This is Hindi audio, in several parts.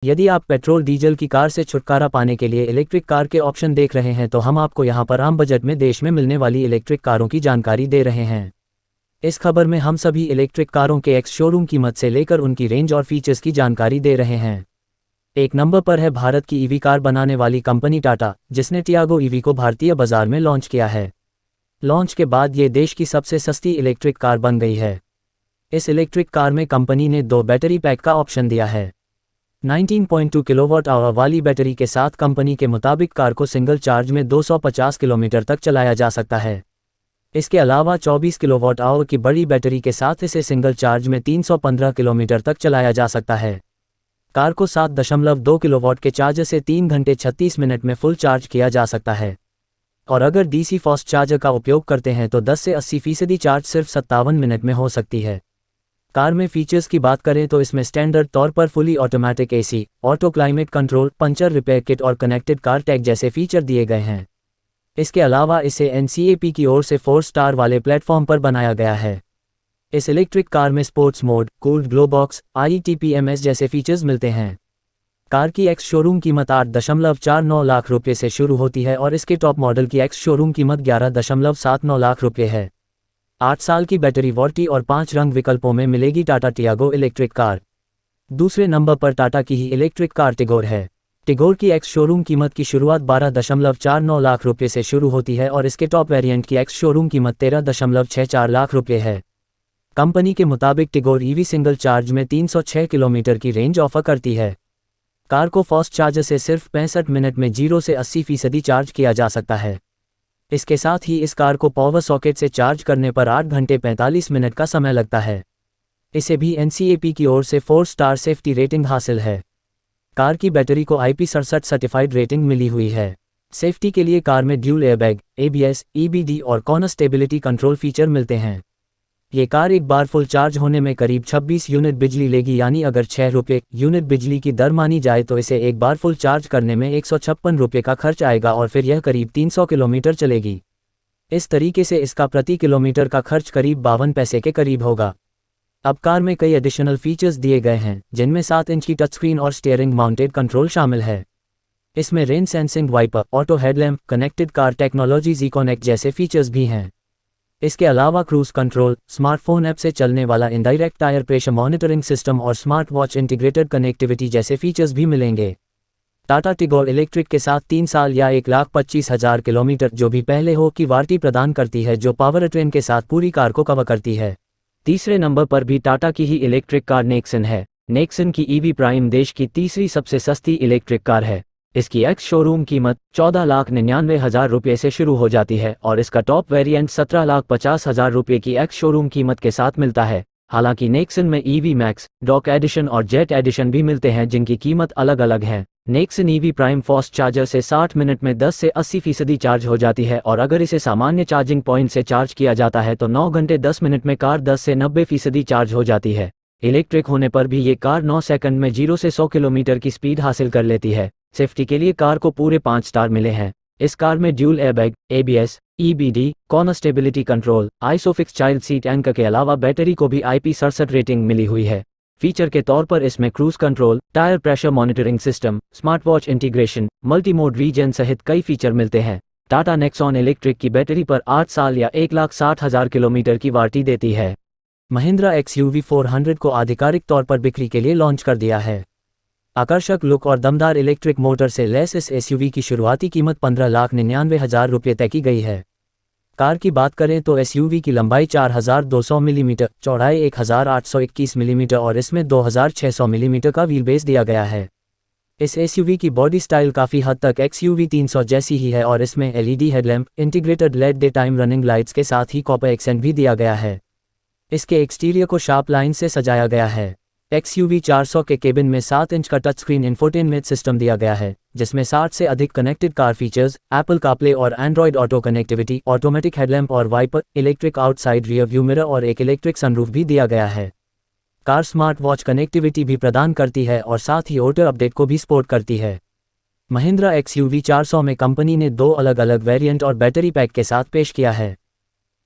यदि आप पेट्रोल डीजल की कार से छुटकारा पाने के लिए इलेक्ट्रिक कार के ऑप्शन देख रहे हैं तो हम आपको यहां पर आम बजट में देश में मिलने वाली इलेक्ट्रिक कारों की जानकारी दे रहे हैं। इस खबर में हम सभी इलेक्ट्रिक कारों के एक्स शोरूम कीमत से लेकर उनकी रेंज और फीचर्स की जानकारी दे रहे हैं। एक नंबर पर है भारत की ईवी कार बनाने वाली कंपनी टाटा, जिसने टियागो ईवी को भारतीय बाजार में लॉन्च किया है। लॉन्च के बाद ये देश की सबसे सस्ती इलेक्ट्रिक कार बन गई है। इस इलेक्ट्रिक कार में कंपनी ने 2 बैटरी पैक का ऑप्शन दिया है। 19.2 किलोवाट आवर वाली बैटरी के साथ कंपनी के मुताबिक कार को सिंगल चार्ज में 250 किलोमीटर तक चलाया जा सकता है। इसके अलावा 24 किलोवाट आवर की बड़ी बैटरी के साथ इसे सिंगल चार्ज में 315 किलोमीटर तक चलाया जा सकता है। कार को 7.2 किलोवाट के चार्जर से 3 घंटे 36 मिनट में फुल चार्ज किया जा सकता है। और अगर डीसी फास्ट चार्जर का उपयोग करते हैं तो 10 से 80% चार्ज सिर्फ 57 मिनट में हो सकती है। कार में फीचर्स की बात करें तो इसमें स्टैंडर्ड तौर पर fully automatic AC, auto climate control, puncture repair kit और कनेक्टेड कार टैग जैसे फीचर दिए गए हैं। इसके अलावा इसे NCAP की ओर से 4 स्टार वाले प्लेटफॉर्म पर बनाया गया है। इस इलेक्ट्रिक कार में sports mode, cooled glove box, IETPMS जैसे फीचर्स मिलते हैं। कार की एक्स शोरूम कीमत 8.49 लाख रुपये से शुरू होती है और इसके टॉप मॉडल की एक्स शोरूम कीमत 11.79 लाख रुपये है। 8 साल की बैटरी वारंटी और 5 रंग विकल्पों में मिलेगी टाटा टियागो इलेक्ट्रिक कार। दूसरे नंबर पर टाटा की ही इलेक्ट्रिक कार टिगोर है। टिगोर की एक्स शोरूम कीमत की शुरुआत 12.49 लाख रुपये से शुरू होती है और इसके टॉप वेरिएंट की एक्स शोरूम कीमत 13.64 लाख रुपये है। कंपनी के मुताबिक टिगोर ईवी सिंगल चार्ज में 306 किलोमीटर की रेंज ऑफर करती है। कार को फास्ट चार्जर से सिर्फ 65 मिनट में 0 से 80% चार्ज किया जा सकता है। इसके साथ ही इस कार को पावर सॉकेट से चार्ज करने पर 8 घंटे 45 मिनट का समय लगता है। इसे भी NCAP की ओर से 4 स्टार सेफ्टी रेटिंग हासिल है। कार की बैटरी को IP67 सर्टिफाइड रेटिंग मिली हुई है। सेफ्टी के लिए कार में ड्यूल एयरबैग, ABS, EBD और कॉर्नर स्टेबिलिटी कंट्रोल फीचर मिलते हैं। ये कार एक बार फुल चार्ज होने में करीब 26 यूनिट बिजली लेगी, यानी अगर 6 रुपये यूनिट बिजली की दर मानी जाए तो इसे एक बार फुल चार्ज करने में 156 रुपये का खर्च आएगा और फिर यह करीब 300 किलोमीटर चलेगी। इस तरीके से इसका प्रति किलोमीटर का खर्च करीब 52 पैसे के करीब होगा। अब कार में कई एडिशनल फीचर्स दिए गए हैं, जिनमें 7 इंच की टच स्क्रीन और स्टीयरिंग माउंटेड कंट्रोल शामिल है। इसमें rain sensing wiper, auto headlamp, connected car technologies iConnect जैसे फीचर्स भी हैं। इसके अलावा क्रूज कंट्रोल, स्मार्टफोन ऐप से चलने वाला indirect tyre pressure monitoring system और स्मार्ट वॉच इंटीग्रेटेड कनेक्टिविटी जैसे फीचर्स भी मिलेंगे। टाटा टिगोर इलेक्ट्रिक के साथ 3 साल या 1,25,000 किलोमीटर जो भी पहले हो की वारंटी प्रदान करती है, जो पावर ट्रेन के साथ पूरी कार को कवर करती है। तीसरे नंबर पर भी टाटा की ही इलेक्ट्रिक कार नेक्सन है। नेक्सन की EV प्राइम देश की तीसरी सबसे सस्ती इलेक्ट्रिक कार है। इसकी एक्स शोरूम कीमत 14,99,000 रुपये से शुरू हो जाती है और इसका टॉप वेरिएंट 17,50,000 रुपये की एक्स शोरूम कीमत के साथ मिलता है। हालांकि नेक्सन में EV मैक्स, डॉक एडिशन और जेट एडिशन भी मिलते हैं, जिनकी कीमत अलग अलग है। Nexon EV prime fast charger से 60 मिनट में 10 से 80% चार्ज हो जाती है और अगर इसे सामान्य चार्जिंग पॉइंट से चार्ज किया जाता है तो 9 घंटे 10 मिनट में कार 10 से 90% चार्ज हो जाती है। इलेक्ट्रिक होने पर भी ये कार 9 सेकंड में 0 से 100 किलोमीटर की स्पीड हासिल कर लेती है। सेफ्टी के लिए कार को पूरे 5 स्टार मिले हैं। इस कार में dual airbag, ABS, EBD, corner stability control, isofix child seat anchor के अलावा बैटरी को भी IP67 रेटिंग मिली हुई है। फीचर के तौर पर इसमें cruise control, tyre pressure monitoring system, smart watch integration, multi mode regen सहित कई फीचर मिलते हैं। टाटा नेक्सॉन इलेक्ट्रिक की बैटरी पर 8 साल या 1,60,000 किलोमीटर की वारंटी देती है। महिंद्रा XUV 400 को आधिकारिक तौर पर बिक्री के लिए लॉन्च कर दिया है। आकर्षक लुक और दमदार इलेक्ट्रिक मोटर से लैस इस SUV की शुरुआती कीमत 15,99,000 रुपये तय की गई है। कार की बात करें तो SUV की लंबाई 4,200 मिलीमीटर, चौड़ाई 1,821 मिलीमीटर और इसमें 2,600 मिलीमीटर का व्हील बेस दिया गया है। इस SUV की बॉडी स्टाइल काफ़ी हद तक XUV 300 जैसी ही है और इसमें LED headlamp, integrated LED day time running lights के साथ ही कॉपर एक्सेंट भी दिया गया है। इसके एक्सटीरियर को शार्प लाइन से सजाया गया है। XUV 400 के केबिन में 7 इंच का टच स्क्रीन इंफोटेनमेंट सिस्टम दिया गया है, जिसमें 60 से अधिक connected car features, Apple CarPlay और Android auto connectivity, automatic headlamp और wiper, electric outside rear view mirror और एक इलेक्ट्रिक सनरूफ भी दिया गया है। कार स्मार्ट वॉच कनेक्टिविटी भी प्रदान करती है और साथ ही ऑटो अपडेट को भी सपोर्ट करती है। महिंद्रा XUV 400 में कंपनी ने 2 अलग अलग वेरिएंट और बैटरी पैक के साथ पेश किया है।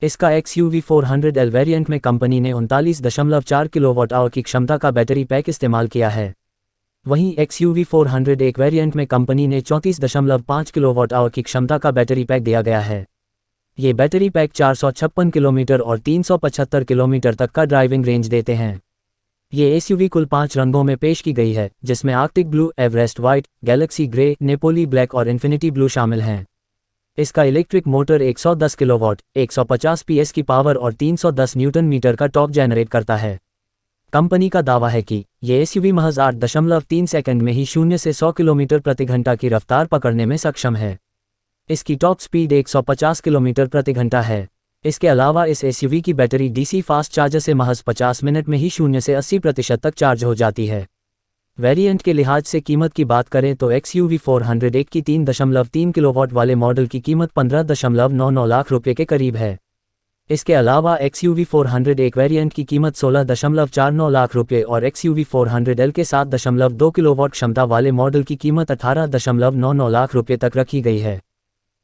इसका XUV 400L वेरिएंट में कंपनी ने 39.4 किलोवाट आवर की क्षमता का बैटरी पैक इस्तेमाल किया है। वहीं XUV 400 एक वेरिएंट में कंपनी ने 34.5 किलोवाट आवर की क्षमता का बैटरी पैक दिया गया है। ये बैटरी पैक 456 किलोमीटर और 375 किलोमीटर तक का ड्राइविंग रेंज देते हैं। ये SUV कुल 5 रंगों में पेश की गई है, जिसमें Arctic blue, Everest white, Galaxy grey, Napoli black और इन्फिनिटी ब्लू शामिल हैं। इसका इलेक्ट्रिक मोटर 110 किलोवाट, 150 PS की पावर और 310 न्यूटन मीटर का टॉर्क जनरेट करता है। कंपनी का दावा है कि ये SUV महज 8.3 सेकंड में ही 0 से 100 किलोमीटर प्रति घंटा की रफ्तार पकड़ने में सक्षम है। इसकी टॉप स्पीड 150 किलोमीटर प्रति घंटा है। इसके अलावा इस SUV की बैटरी DC फास्ट चार्जर से महज 50 मिनट में ही 0 से 80% तक चार्ज हो जाती है। वेरिएंट के लिहाज से कीमत की बात करें तो XUV 401 की 3.3 किलोवाट वाले मॉडल की कीमत 15.99 लाख रुपये के करीब है। इसके अलावा XUV 400 एक वेरिएंट की कीमत 16.49 लाख रुपये और XUV 400L के 7.2 किलोवाट क्षमता वाले मॉडल की कीमत 18.99 लाख रुपये तक रखी गई है।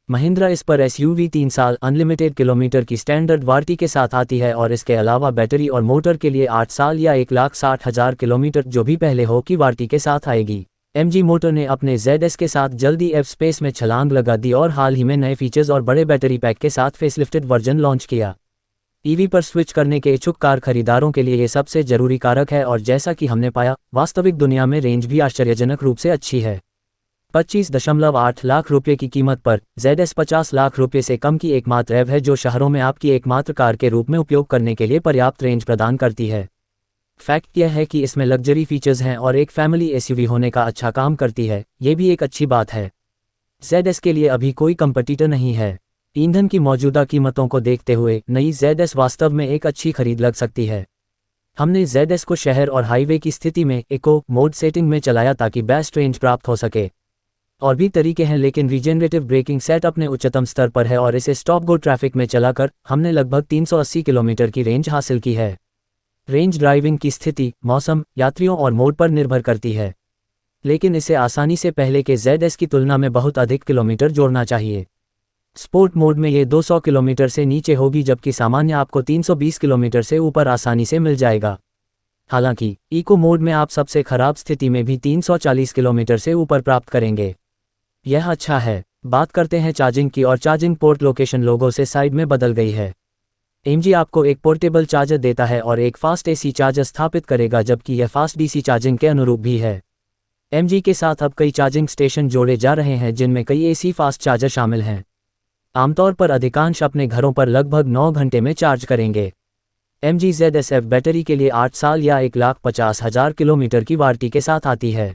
महिंद्रा इस पर SUV 3 साल अनलिमिटेड किलोमीटर की स्टैंडर्ड वारंटी के साथ आती है और इसके अलावा बैटरी और मोटर के लिए 8 साल या 1,60,000 किलोमीटर जो भी पहले हो की वारंटी के साथ आएगी। MG मोटर ने अपने ZS के साथ जल्दी एफ स्पेस में छलांग लगा दी और हाल ही में नए फीचर्स और बड़े बैटरी पैक के साथ फेसलिफ्टेड वर्जन लॉन्च किया। EV पर स्विच करने के इच्छुक कार खरीदारों के लिए ये सबसे जरूरी कारक है और जैसा कि हमने पाया, वास्तविक दुनिया में रेंज भी आश्चर्यजनक रूप से अच्छी है। 25.8 लाख रुपये की कीमत पर ZS 50 लाख रुपये से कम की एकमात्र एव है जो शहरों में आपकी एकमात्र कार के रूप में उपयोग करने के लिए पर्याप्त रेंज प्रदान करती है। फैक्ट यह है कि इसमें लग्जरी फीचर्स हैं और एक फैमिली SUV होने का अच्छा काम करती है, ये भी एक अच्छी बात है। ZS के लिए अभी कोई कंपटीटर नहीं है। ईंधन की मौजूदा कीमतों को देखते हुए नई ZS वास्तव में एक अच्छी खरीद लग सकती है। हमने ZS को शहर और हाईवे की स्थिति में इको मोड सेटिंग में चलाया ताकि बेस्ट रेंज प्राप्त हो सके। और भी तरीके हैं लेकिन रीजेनरेटिव ब्रेकिंग सेट अपने उच्चतम स्तर पर है और इसे स्टॉप गो ट्रैफिक में चलाकर हमने लगभग 380 किलोमीटर की रेंज हासिल की है। रेंज ड्राइविंग की स्थिति, मौसम, यात्रियों और मोड पर निर्भर करती है, लेकिन इसे आसानी से पहले के ZS की तुलना में बहुत अधिक किलोमीटर जोड़ना चाहिए। स्पोर्ट मोड में ये 200 किलोमीटर से नीचे होगी जबकि सामान्य आपको 320 किलोमीटर से ऊपर आसानी से मिल जाएगा। हालांकि इको मोड में आप सबसे खराब स्थिति में भी 340 किलोमीटर से ऊपर प्राप्त करेंगे। यह अच्छा है। बात करते हैं चार्जिंग की और चार्जिंग पोर्ट लोकेशन लोगों से साइड में बदल गई है। MG आपको एक पोर्टेबल चार्जर देता है और एक फास्ट AC चार्जर स्थापित करेगा जबकि यह फास्ट DC चार्जिंग के अनुरूप भी है। MG के साथ अब कई चार्जिंग स्टेशन जोड़े जा रहे हैं जिनमें कई AC फास्ट चार्जर शामिल हैं। आमतौर पर अधिकांश अपने घरों पर लगभग 9 घंटे में चार्ज करेंगे। MG ZS बैटरी के लिए 8 साल या 1,50,000 किलोमीटर की वारंटी के साथ आती है।